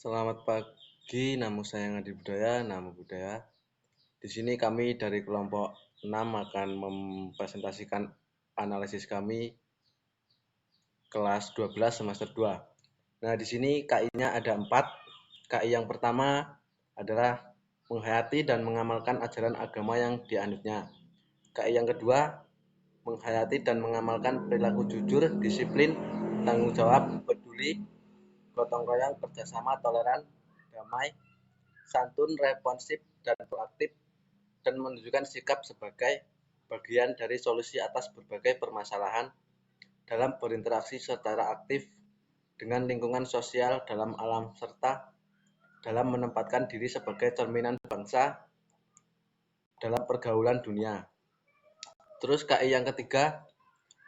Selamat pagi, nama saya Ngadi Budaya, nama budaya. Di sini kami dari kelompok 6 akan mempresentasikan analisis kami kelas 12 semester 2. Nah, di sini KI-nya ada 4. KI yang pertama adalah menghayati dan mengamalkan ajaran agama yang dianutnya. KI yang kedua, menghayati dan mengamalkan perilaku jujur, disiplin, tanggung jawab, peduli, gotong royong, kerjasama, toleran, damai, santun, responsif, dan proaktif, dan menunjukkan sikap sebagai bagian dari solusi atas berbagai permasalahan dalam berinteraksi secara aktif dengan lingkungan sosial dalam alam serta dalam menempatkan diri sebagai cerminan bangsa dalam pergaulan dunia. Terus KI yang ketiga,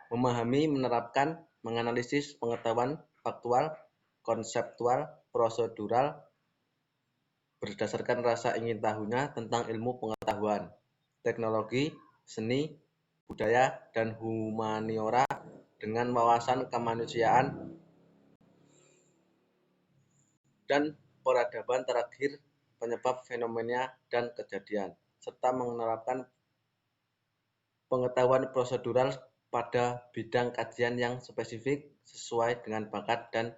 memahami, menerapkan, menganalisis pengetahuan faktual, konseptual, prosedural, berdasarkan rasa ingin tahunya tentang ilmu pengetahuan, teknologi, seni, budaya, dan humaniora dengan wawasan kemanusiaan dan peradaban terakhir penyebab fenomena dan kejadian, serta menerapkan pengetahuan prosedural pada bidang kajian yang spesifik sesuai dengan bakat dan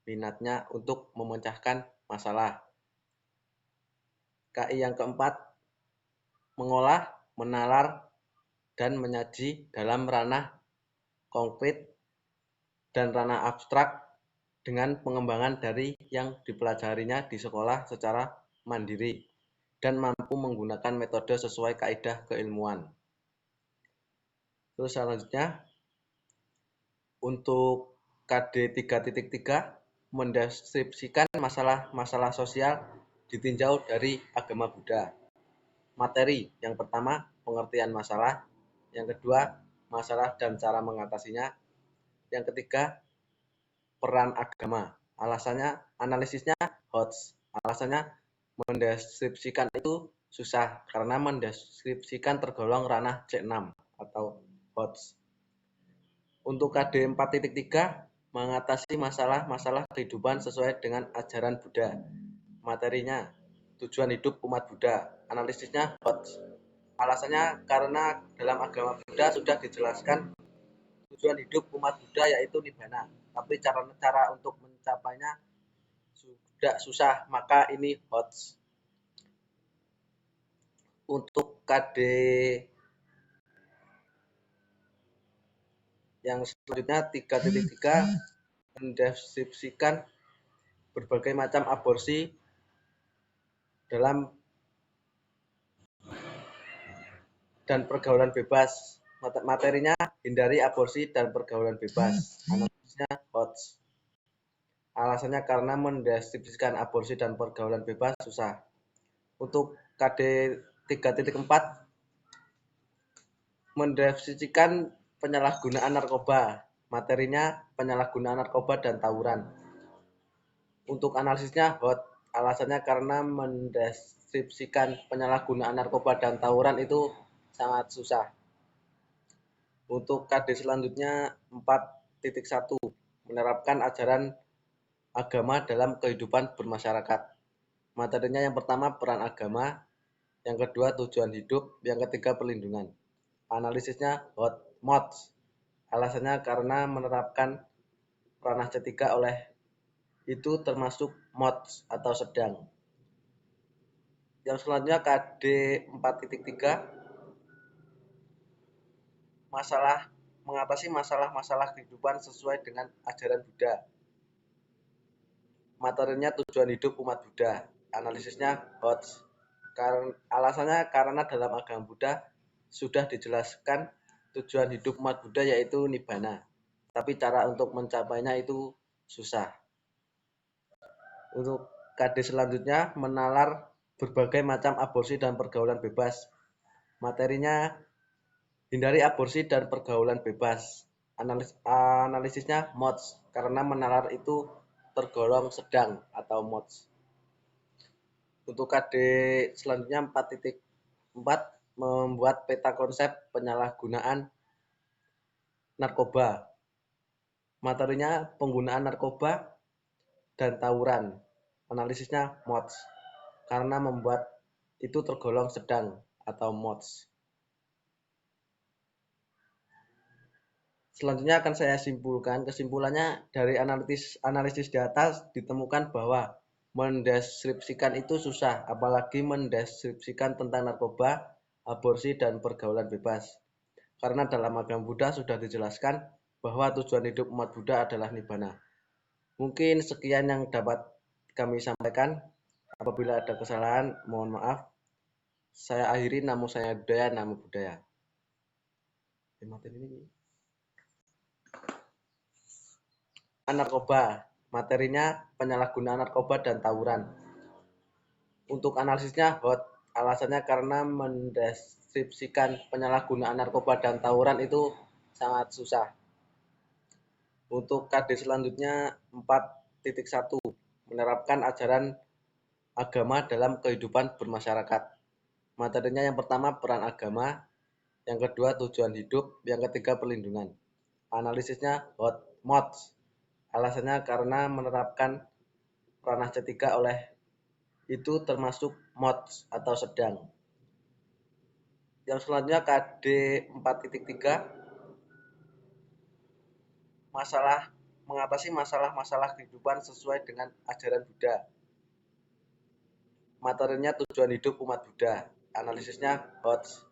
minatnya untuk memecahkan masalah. KI yang keempat, mengolah, menalar, dan menyaji dalam ranah konkret dan ranah abstrak dengan pengembangan dari yang dipelajarinya di sekolah secara mandiri dan mampu menggunakan metode sesuai kaidah keilmuan. Terus selanjutnya, untuk KD 3.3 mendeskripsikan masalah-masalah sosial ditinjau dari agama Buddha. Materi yang pertama, pengertian masalah. Yang kedua, masalah dan cara mengatasinya. Yang ketiga, peran agama. Alasannya, analisisnya HOTS. Alasannya, mendeskripsikan itu susah karena mendeskripsikan tergolong ranah C6 atau HOTS. Untuk KD 4.3, mengatasi masalah-masalah kehidupan sesuai dengan ajaran Buddha. Materinya, tujuan hidup umat Buddha. Analisisnya HOTS. Alasannya karena dalam agama Buddha sudah dijelaskan tujuan hidup umat Buddha yaitu Nibbana. Tapi cara untuk mencapainya sudah susah, maka ini HOTS. Untuk KD yang selanjutnya 3.3 mendeskripsikan berbagai macam aborsi dalam dan pergaulan bebas. Materinya hindari aborsi dan pergaulan bebas. Analisisnya HOTS. Alasannya karena mendeskripsikan aborsi dan pergaulan bebas susah. Untuk KD 3.4 mendeskripsikan penyalahgunaan narkoba. Materinya penyalahgunaan narkoba dan tawuran. Untuk analisisnya HOT. Alasannya karena mendeskripsikan penyalahgunaan narkoba dan tawuran itu sangat susah. Untuk KD selanjutnya 4.1 menerapkan ajaran agama dalam kehidupan bermasyarakat. Materinya yang pertama peran agama, yang kedua tujuan hidup, yang ketiga perlindungan. Analisisnya HOT MOTS. Alasannya karena menerapkan ranah C3 oleh itu termasuk MOTS atau sedang. Yang selanjutnya KD 4.3 mengatasi masalah-masalah kehidupan sesuai dengan ajaran Buddha. Materinya tujuan hidup umat Buddha. Analisisnya HOTS. Alasannya karena dalam agama Buddha sudah dijelaskan tujuan hidup umat Buddha yaitu Nibbana. Tapi cara untuk mencapainya itu susah. Untuk KD selanjutnya menalar berbagai macam aborsi dan pergaulan bebas. Materinya hindari aborsi dan pergaulan bebas. Analisisnya MOTS karena menalar itu tergolong sedang atau MOTS. Untuk KD selanjutnya 4.4 membuat peta konsep penyalahgunaan narkoba. Materinya penggunaan narkoba dan tawuran. Analisisnya mods, karena membuat itu tergolong sedang atau mods. Selanjutnya akan saya simpulkan. Kesimpulannya dari analisis data ditemukan bahwa mendeskripsikan itu susah, apalagi mendeskripsikan tentang narkoba, aborsi, dan pergaulan bebas. Karena dalam agama Buddha sudah dijelaskan bahwa tujuan hidup umat Buddha adalah nibbana. Mungkin sekian yang dapat kami sampaikan. Apabila ada kesalahan, mohon maaf. Saya akhiri, namo saya budaya, namo budaya. Narkoba, materinya penyalahgunaan narkoba dan tawuran. Untuk analisisnya hot, alasannya karena mendeskripsikan penyalahgunaan narkoba dan tawuran itu sangat susah. Untuk KD selanjutnya 4.1, menerapkan ajaran agama dalam kehidupan bermasyarakat. Materinya yang pertama peran agama, yang kedua tujuan hidup, yang ketiga perlindungan. Analisisnya hot mods. Alasannya karena menerapkan ranah C3 oleh itu termasuk mods atau sedang. Yang selanjutnya KD 4.3, mengatasi masalah-masalah kehidupan sesuai dengan ajaran Buddha. Materinya tujuan hidup umat Buddha. Analisisnya HOTS.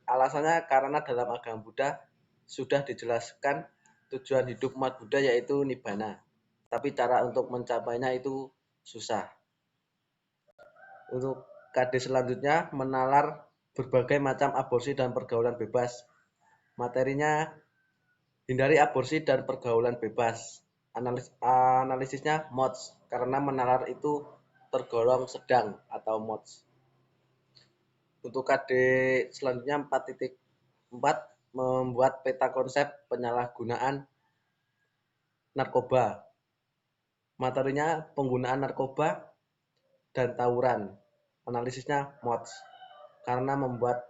Alasannya karena dalam agama Buddha sudah dijelaskan tujuan hidup umat Buddha yaitu nibbana. Tapi cara untuk mencapainya itu susah. Untuk KD selanjutnya menalar berbagai macam aborsi dan pergaulan bebas. Materinya hindari aborsi dan pergaulan bebas. Analisisnya mods, karena menalar itu tergolong sedang atau mods. Untuk KD selanjutnya 4.4, membuat peta konsep penyalahgunaan narkoba. Materinya penggunaan narkoba dan tawuran. Analisisnya mods, karena membuat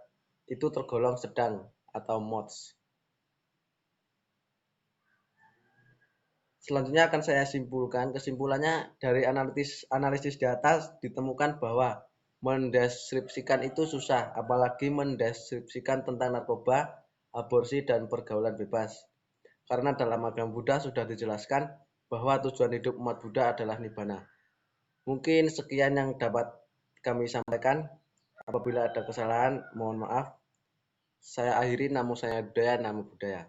itu tergolong sedang atau mods. Selanjutnya akan saya simpulkan. Kesimpulannya dari analisis data ditemukan bahwa mendeskripsikan itu susah, apalagi mendeskripsikan tentang narkoba, aborsi, dan pergaulan bebas. Karena dalam agama Buddha sudah dijelaskan bahwa tujuan hidup umat Buddha adalah nibbana. Mungkin sekian yang dapat kami sampaikan. Apabila ada kesalahan, mohon maaf. Saya akhiri, namo saya budaya, namo budaya.